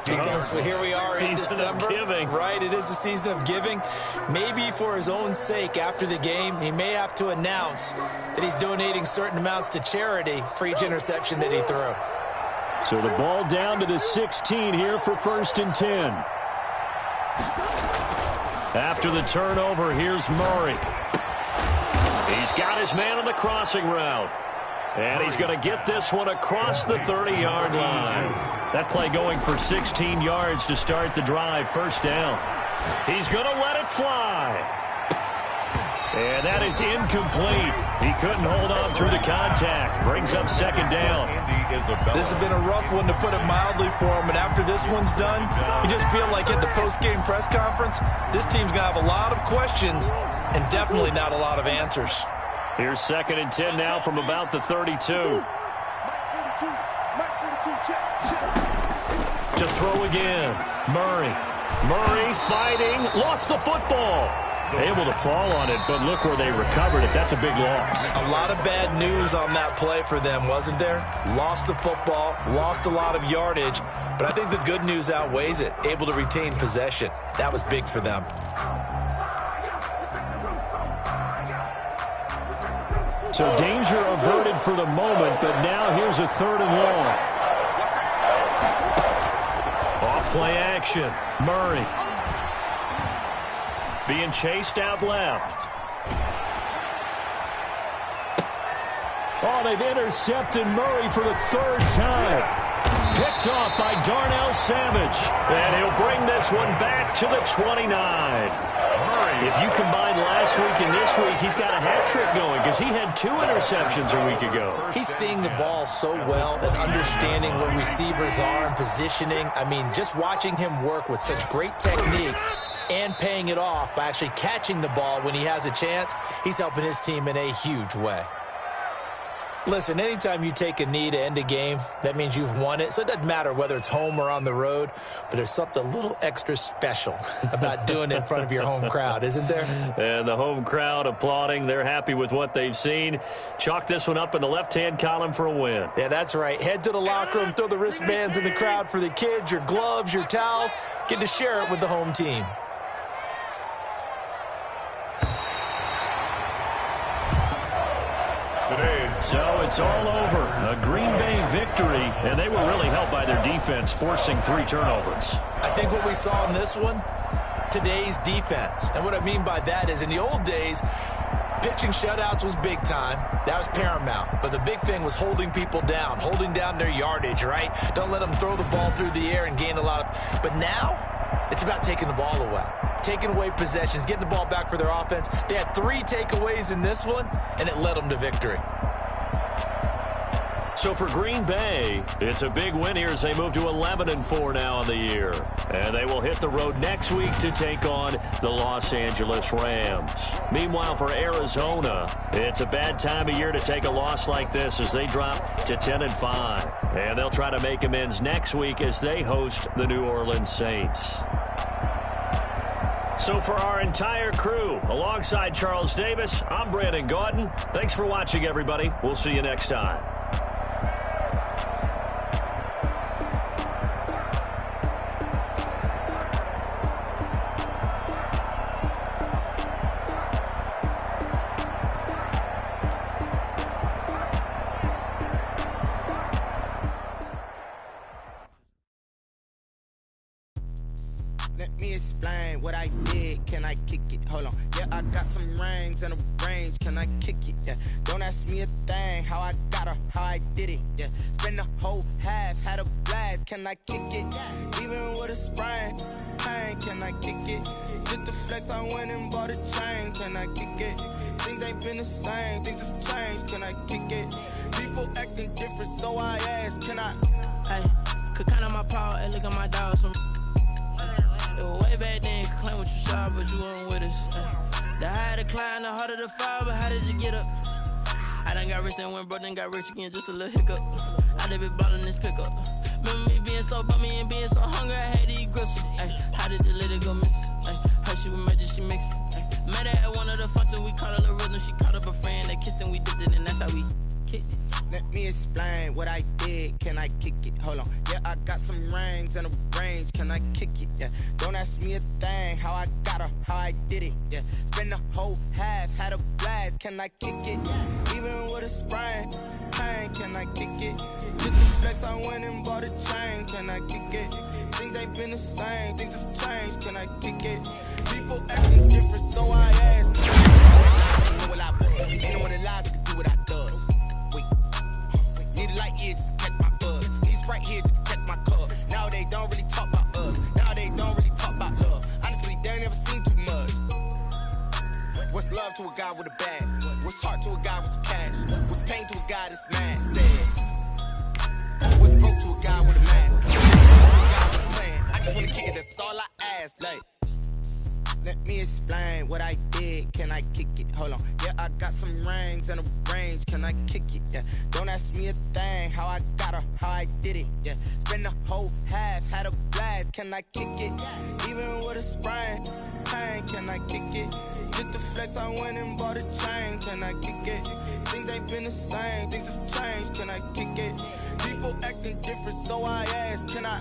H: because here we are in December. Right, it is the season of giving. Maybe for his own sake after the game, he may have to announce that he's donating certain amounts to charity for each interception that he threw.
F: So the ball down to the 16 here for 1st and 10. After the turnover, here's Murray. He's got his man on the crossing route. And he's going to get this one across the 30-yard line. That play going for 16 yards to start the drive. First down. He's going to let it fly. And that is incomplete. He couldn't hold on through the contact. Brings up 2nd down.
H: This has been a rough one, to put it mildly, for him. And after this one's done, you just feel like at the post-game press conference, this team's going to have a lot of questions and definitely not a lot of answers.
F: Here's 2nd and 10 now from about the 32. To throw again. Murray fighting. Lost the football. Able to fall on it, but look where they recovered it. That's a big loss.
H: A lot of bad news on that play for them, wasn't there? Lost the football, lost a lot of yardage, but I think the good news outweighs it. Able to retain possession. That was big for them.
F: So danger averted for the moment, but now here's a 3rd and long. Off play action. Murray. Being chased out left. Oh, they've intercepted Murray for the third time. Picked off by Darnell Savage. And he'll bring this one back to the 29. If you combine last week and this week, he's got a hat trick going because he had 2 interceptions a week ago.
H: He's seeing the ball so well and understanding where receivers are and positioning. I mean, just watching him work with such great technique and paying it off by actually catching the ball when he has a chance, he's helping his team in a huge way. Listen, anytime you take a knee to end a game, that means you've won it. So it doesn't matter whether it's home or on the road, but there's something a little extra special about doing it in front of your home crowd, isn't there?
F: And the home crowd applauding. They're happy with what they've seen. Chalk this one up in the left-hand column for a win.
H: Yeah, that's right. Head to the locker room, throw the wristbands in the crowd for the kids, your gloves, your towels. Get to share it with the home team.
F: So it's all over. A Green Bay victory, and they were really helped by their defense, forcing 3 turnovers.
H: I think what we saw in this one, today's defense. And what I mean by that is in the old days, pitching shutouts was big time. That was paramount. But the big thing was holding people down, holding down their yardage, right? Don't let them throw the ball through the air and gain a lot of... But now, it's about taking the ball away. Taking away possessions, getting the ball back for their offense. They had 3 takeaways in this one, and it led them to victory.
F: So for Green Bay, it's a big win here as they move to 11-4 now in the year. And they will hit the road next week to take on the Los Angeles Rams. Meanwhile, for Arizona, it's a bad time of year to take a loss like this as they drop to 10-5. And they'll try to make amends next week as they host the New Orleans Saints. So for our entire crew, alongside Charles Davis, I'm Brandon Gaudin. Thanks for watching, everybody. We'll see you next time.
I: Let me explain what I did. Can I kick it? Hold on. Yeah, I got some rings and a range. Can I kick it? Yeah. Don't ask me a thing. How I got her, how I did it. Yeah. Spend the whole half, had a blast. Can I kick it? Even with a sprain, pain. Can I kick it? Just to flex, I went and bought a chain. Can I kick it? Things ain't been the same. Things have changed. Can I kick it? People acting different, so I asked. Can I?
D: Hey, could count on my power and look at my dogs from. It was way back then, could claim what you saw, but you weren't with us. The higher the climb, the harder the fall, but how did you get up? I done got rich and went broke, then got rich again, just a little hiccup. I done been ballin' this pickup. Remember me being so bummy and being so hungry, I had to eat gristle. How did the lady go miss? Her she was magic, she mixed. Met her at one of the functions, we caught her the rhythm, she caught up a friend, they kissed and we dipped it, and that's how we kicked it.
I: Let me explain what I did. Can I kick it? Hold on. Yeah, I got some rings and a range. Can I kick it? Yeah. Don't ask me a thing. How I got her, how I did it. Yeah. Spend the whole half, had a blast. Can I kick it? Even with a sprain, pain. Can I kick it? Just to flex, I went and bought a chain. Can I kick it? Things ain't been the same. Things have changed. Can I kick it? People acting different, so I asked. Ain't no one I was. Ain't no one alive that can do what I does. Need a light here just to catch my buzz. Need Sprite here just to catch my cup. Now they don't really talk about us. Now they don't really talk about love. Honestly, they ain't never seen too much. What's love to a guy with a bag? What's heart to a guy with some cash? What's pain to a guy that's mad? Said. What's broke to a guy with a mask? What's a guy with a plan? I just wanna kick it, that's all I ask. Like, let me explain what I did. Can I kick it? Hold on. Yeah, I got some rings and a range. Can I kick it? Yeah. Don't ask me a thing. How I got her, how I did it. Yeah. Spend the whole half, had a blast. Can I kick it? Even with a sprain, pain. Can I kick it? Just to flex, I went and bought a chain. Can I kick it? Things ain't been the same. Things have changed. Can I kick it? People acting different, so I asked. Can I?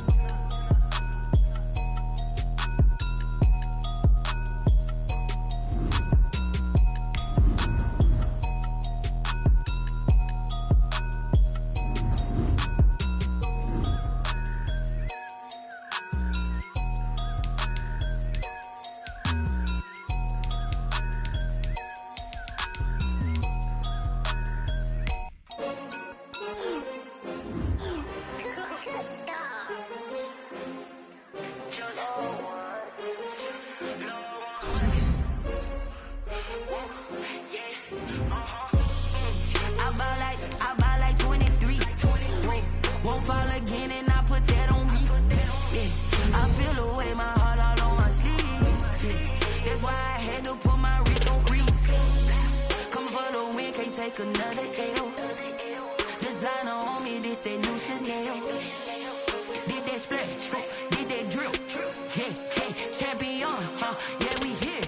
E: take another L. Designer on me, this that new Chanel. Did that splash, did that drill. Yeah, champion, yeah, we here.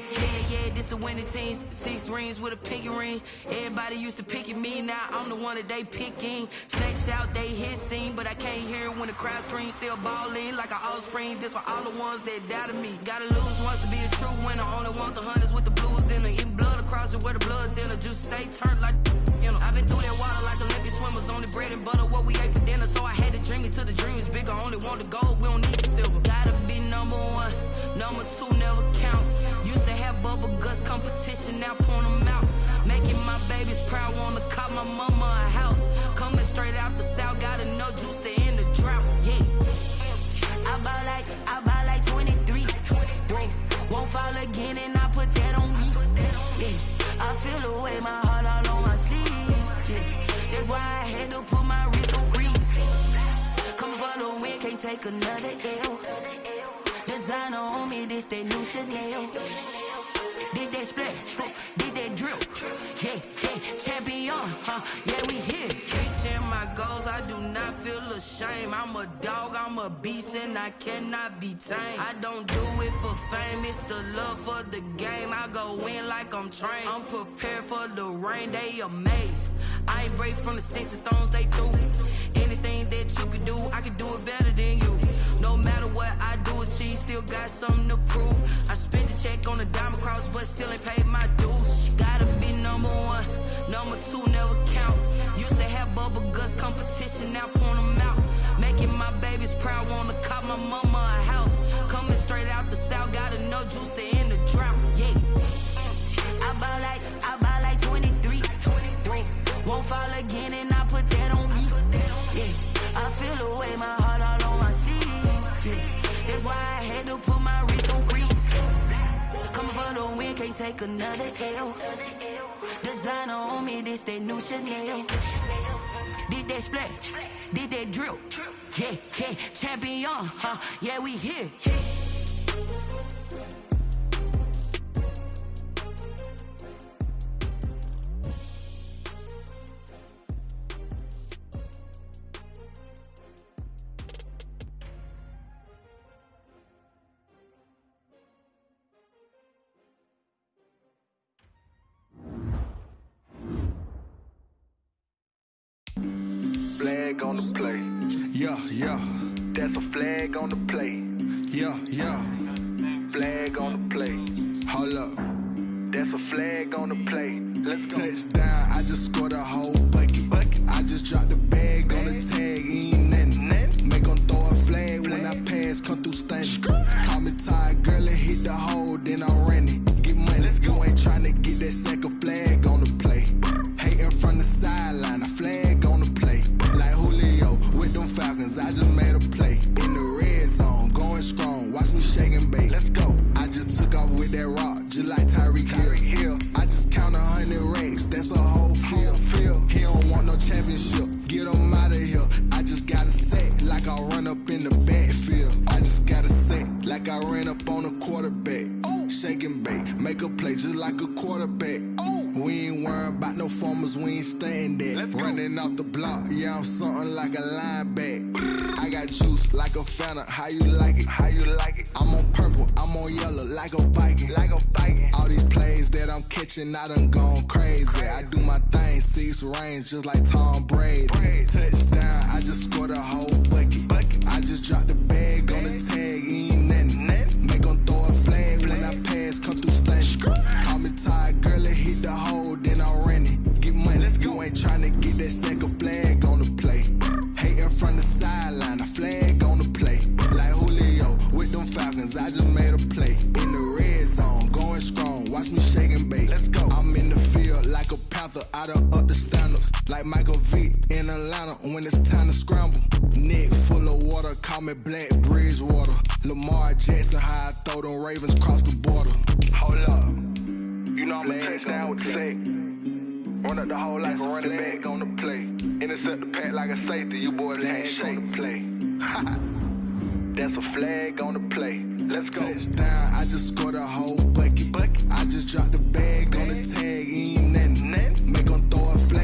E: Yeah, this the winning team. 6 rings with a pinky ring. Everybody used to pick at me, now I'm the one that they picking. Snakes out, they hit scene, but I can't hear it when the crowd screams. Still balling like an offspring. This for all the ones that doubted me. Gotta lose once to be a true winner. Only want the hunters with the blues in it. Eating blood across it where the blood thinner. Juice stay turned like, you know. I've been through that water like Olympic swimmers. Only bread and butter, what we ate for dinner. So I had to dream it till the dream is bigger. Only want the gold, we don't need the silver. Gotta be number 1, number 2 never count. Used to have bubble guts competition, now point them out. Making my babies proud, wanna cop my mama a house. Coming straight out the south, got enough juice to end the drought. Yeah, I buy like 23. Won't fall again, and I put that on me. Yeah, I feel the way, my heart all on my sleeve. Yeah, that's why I had to put my wrist on freeze. Coming for the win, can't take another L. Designer on me, this that new Chanel. Did that splash, did that drill. Yeah, champion, yeah, we here. Reaching my goals, I do not feel ashamed. I'm a dog, I'm a beast, and I cannot be tamed. I don't do it for fame, it's the love for the game. I go in like I'm trained. I'm prepared for the rain, they amazed. I ain't break from the sticks and stones they threw. Anything that you could do, I could do it better than you. No matter what I do, achieve, still got something to prove. I spent the check on the diamond cross, but still ain't paid my dues. Gotta be number 1, number 2 never count. Used to have bubble guts competition, now point them out. Making my babies proud, wanna cop my mama a house. Coming straight out the south, got enough juice to end the drought. Yeah, I buy like 23. Won't fall again, and I put that on me. Yeah, I feel the way, my heart all on my sleeve. Yeah, that's why I had to put my wrist on freeze. Coming for the win, can't take another L. Designer on me, this that new Chanel. Did that splash, did that drill. Yeah, champion, yeah, we here.
J: Flag on the play. Yeah. That's a flag on the play. Yeah. Flag on the play. Hold up. That's a flag on the play. Let's go. Touchdown, I just scored a whole bucket. I just dropped the bag on the tag, ain't nothing. Make them throw a flag when I pass, come through stunning. Call me tired, girl, and hit the hole, then I'm running. Get money, you ain't trying to get that second flag on the play. Hating from the sideline, a flag on the play. Like Julio with them Falcons, I just made a play. In the red zone, going strong, watch me shake and bake. Let's go. I just took off with that rock, just like Tyreek Hill. I just count 100 racks, that's a whole field. He don't want no championship, get him out of here. I just got a set, like I run up in the backfield. I just got a set, like I ran up on a quarterback. Shake and bake, make a play just like a quarterback. We ain't worrying about no formers, we ain't staying there. Running off the block, yeah, I'm something like a linebacker. I got juice like a Fanta, how you like it? I'm on purple, I'm on yellow, like a Viking. All these plays that I'm catching, I done gone crazy. I do my thing, 6 range, just like Tom Brady. Touchdown, I just scored a whole bucket. I just dropped the bag on the tag, ain't nothing. Make them throw a flag when I pass, come through stunning. Call me tired, girl, and hit the hole, then I'm running. Get money, you ain't trying to get that second flag on the play. Hating from the sideline, a flag on the play. Like Julio with them Falcons, I just made a play. In the red zone, going strong, watch me shake and bake. I'm in the field like a Panther, I done up the standards. Like Michael Vick in Atlanta when it's time to scramble. Neck full of water, call me Black Bridgewater. Lamar Jackson, how I throw them Ravens cross the border. Hold up, you know I'm a touchdown with the sack. Run up the whole like a running back on the play. Intercept the pack like a safety, you boys can't shake the play. That's a flag on the play. Let's go. Touchdown, I just scored a whole bucket. I just dropped the bag on the tag, ain't nothing. Make them throw a flag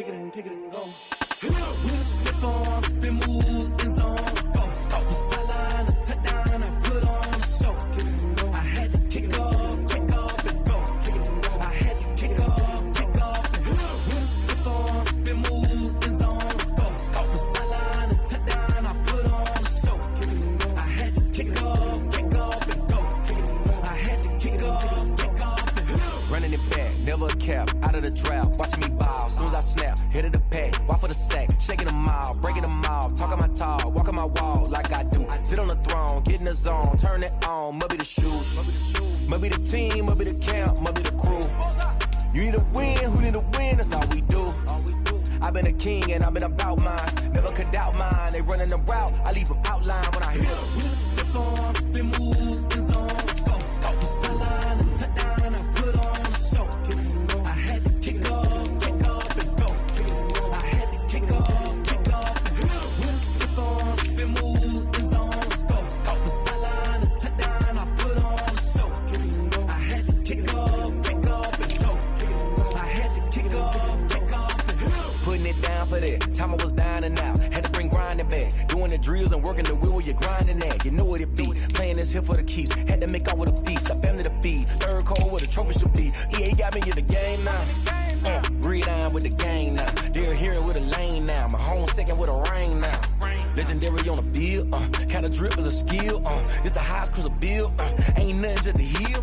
A: kick it and go. With a stiff arm, spin move, in zone, go. From sideline to touchdown, I put on a show. I had to kick off and go. I had to kick off and go. With a stiff arm, spin move, in zone, go. From sideline to touchdown, I put on a show. I had to kick off and go. I had to kick off and go.
K: Running it back, never a cap, out of the drought, watching me ball. Soon as I snap, hit of the pack, walk for the sack, shaking them out, breaking them off, talking my talk, walking my wall like I do. Sit on the throne, get in the zone, turn it on, must be the shoes, must be the team, must be the camp, must be the crew. You need a win, who need a win, that's all we do. I've been a king and I've been about mine, never could doubt mine. They running the route, I leave them outline when I hit them.
A: With a stiff arm, spin move, in zone, go. From sideline to touchdown, I put on a show. I had to kick off and go. I had to kick off and go. With a stiff arm, spin move, in zone, go. From sideline to touchdown, I put on a show. I had to kick off and go. I had to kick off and go.
K: Putting it down for that, time I was down and out, had to bring grinding back, doing the drills and working the wheel where you're grinding at, you know what it be, playing this here for the keeps, had to make out with a feast, a family to feed, third cold where the trophy should be, EA got me in the game now, breathe on with the gang now, they're hearing with a lane now, my home second with a ring now, legendary on the field, kinda drip is a skill, it's the highest cruiser bill, ain't nothing just to heal,